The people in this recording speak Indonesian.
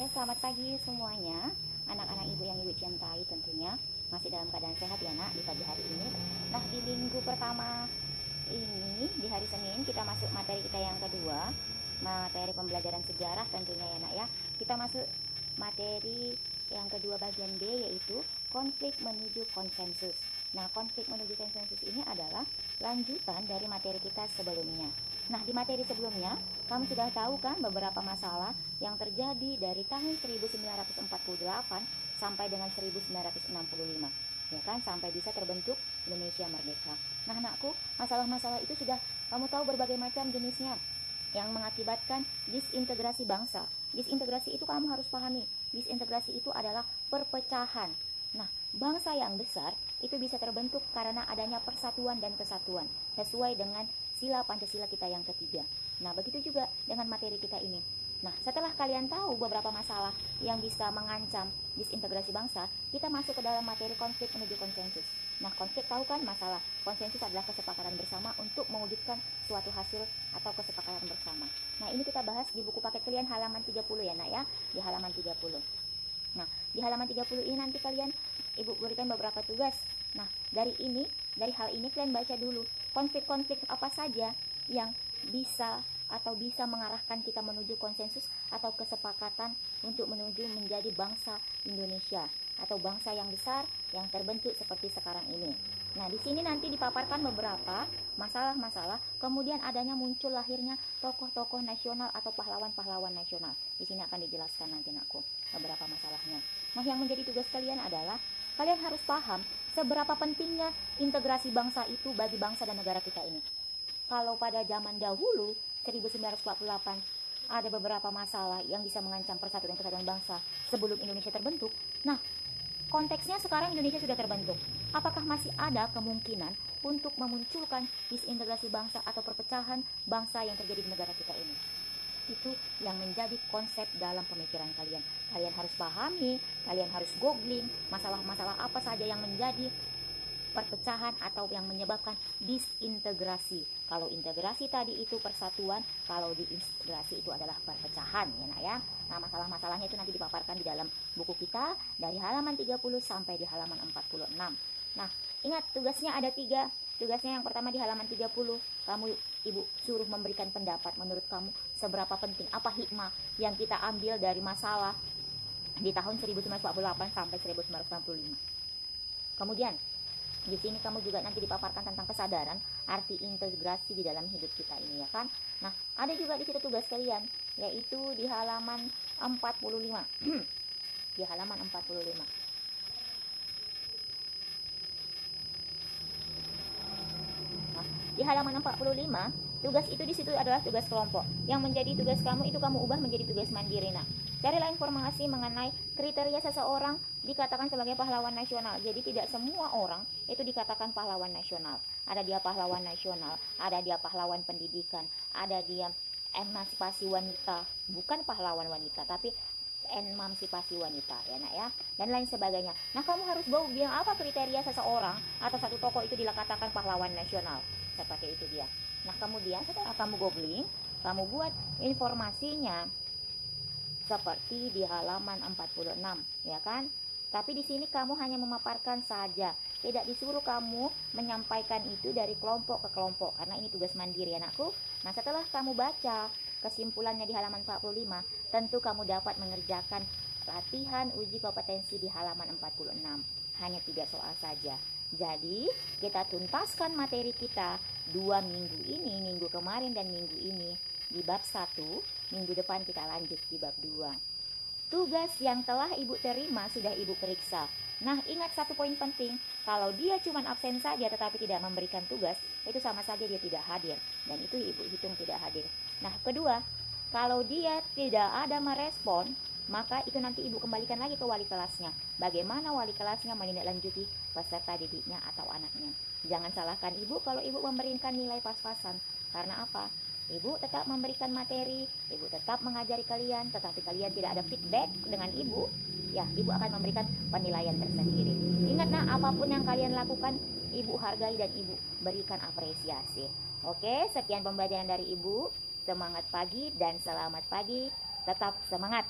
Oke, selamat pagi semuanya. Anak-anak ibu yang ibu cintai tentunya masih dalam keadaan sehat ya nak di pagi hari ini. Nah, di minggu pertama ini, di hari Senin, kita masuk materi kita yang kedua, materi pembelajaran sejarah tentunya ya nak ya. Kita masuk materi yang kedua bagian B, yaitu konflik menuju konsensus. Nah, konflik menuju konsensus ini adalah lanjutan dari materi kita sebelumnya. Nah, di materi sebelumnya, kamu sudah tahu kan beberapa masalah yang terjadi dari tahun 1948 sampai dengan 1965. Ya kan, sampai bisa terbentuk Indonesia merdeka. Nah, anakku, masalah-masalah itu sudah kamu tahu berbagai macam jenisnya yang mengakibatkan disintegrasi bangsa. Disintegrasi itu kamu harus pahami. Disintegrasi itu adalah perpecahan. Nah, bangsa yang besar itu bisa terbentuk karena adanya persatuan dan kesatuan sesuai dengan sila Pancasila kita yang ketiga. Nah, begitu juga dengan materi kita ini. Nah, setelah kalian tahu beberapa masalah yang bisa mengancam disintegrasi bangsa, kita masuk ke dalam materi konflik menuju konsensus. Nah, konflik tahu kan masalah. Konsensus adalah kesepakatan bersama untuk mewujudkan suatu hasil atau kesepakatan bersama. Nah, ini kita bahas di buku paket kalian halaman 30 ya nak ya, di halaman 30. Nah, di halaman 30 ini nanti kalian ibu berikan beberapa tugas. Nah, dari hal ini kalian baca dulu konflik-konflik apa saja yang bisa atau bisa mengarahkan kita menuju konsensus atau kesepakatan untuk menuju menjadi bangsa Indonesia atau bangsa yang besar yang terbentuk seperti sekarang ini. Nah, di sini nanti dipaparkan beberapa masalah-masalah, kemudian adanya muncul lahirnya tokoh-tokoh nasional atau pahlawan-pahlawan nasional. Di sini akan dijelaskan nanti nakku beberapa masalahnya. Nah, yang menjadi tugas kalian adalah kalian harus paham seberapa pentingnya integrasi bangsa itu bagi bangsa dan negara kita ini. Kalau pada zaman dahulu 1948 ada beberapa masalah yang bisa mengancam persatuan dan kesatuan bangsa sebelum Indonesia terbentuk. Nah, konteksnya sekarang Indonesia sudah terbentuk. Apakah masih ada kemungkinan untuk memunculkan disintegrasi bangsa atau perpecahan bangsa yang terjadi di negara kita ini? Itu yang menjadi konsep dalam pemikiran kalian. Kalian harus pahami, kalian harus googling masalah-masalah apa saja yang menjadi perpecahan atau yang menyebabkan disintegrasi. Kalau integrasi tadi itu persatuan, kalau diintegrasi itu adalah perpecahan ya nak ya. Nah, masalah-masalahnya itu nanti dipaparkan di dalam buku kita dari halaman 30 sampai di halaman 46. Nah, ingat tugasnya ada 3. Tugasnya yang pertama di halaman 30, kamu ibu suruh memberikan pendapat menurut kamu seberapa penting, apa hikmah yang kita ambil dari masalah di tahun 1948 sampai 1965. Kemudian di sini kamu juga nanti dipaparkan tentang kesadaran arti integrasi di dalam hidup kita ini ya kan. Nah, ada juga di situ tugas kalian yaitu di halaman 45. Di halaman 45. Nah, di halaman 45 tugas itu di situ adalah tugas kelompok. Yang menjadi tugas kamu itu kamu ubah menjadi tugas mandiri. Nah, carilah informasi mengenai kriteria seseorang dikatakan sebagai pahlawan nasional. Jadi tidak semua orang itu dikatakan pahlawan nasional. Ada dia pahlawan nasional, ada dia pahlawan pendidikan, ada dia emansipasi wanita, bukan pahlawan wanita tapi emansipasi wanita ya nak ya, dan lain sebagainya. Nah, kamu harus bilang apa kriteria seseorang atau satu tokoh itu dikatakan pahlawan nasional, seperti itu dia. Nah, kemudian setelah kamu googling, kamu buat informasinya seperti di halaman 46 ya kan. Tapi di sini kamu hanya memaparkan saja, tidak disuruh kamu menyampaikan itu dari kelompok ke kelompok karena ini tugas mandiri anakku. Nah, setelah kamu baca kesimpulannya di halaman 45, tentu kamu dapat mengerjakan latihan uji kompetensi di halaman 46. Hanya 3 soal saja. Jadi kita tuntaskan materi kita 2 minggu ini, minggu kemarin dan minggu ini di bab 1. Minggu depan kita lanjut di bab 2. Tugas yang telah ibu terima sudah ibu periksa. Nah, ingat satu poin penting, kalau dia cuma absen saja tetapi tidak memberikan tugas, itu sama saja dia tidak hadir, dan itu ibu hitung tidak hadir. Nah, kedua, kalau dia tidak ada merespon, maka itu nanti ibu kembalikan lagi ke wali kelasnya. Bagaimana wali kelasnya menindaklanjuti peserta didiknya atau anaknya. Jangan salahkan ibu kalau ibu memberikan nilai pas-pasan. Karena apa? Ibu tetap memberikan materi, ibu tetap mengajari kalian, tetapi kalian tidak ada feedback dengan ibu, ya ibu akan memberikan penilaian tersendiri. Ingat nah, apapun yang kalian lakukan, ibu hargai dan ibu berikan apresiasi. Oke, sekian pembelajaran dari ibu. Semangat pagi dan selamat pagi, tetap semangat.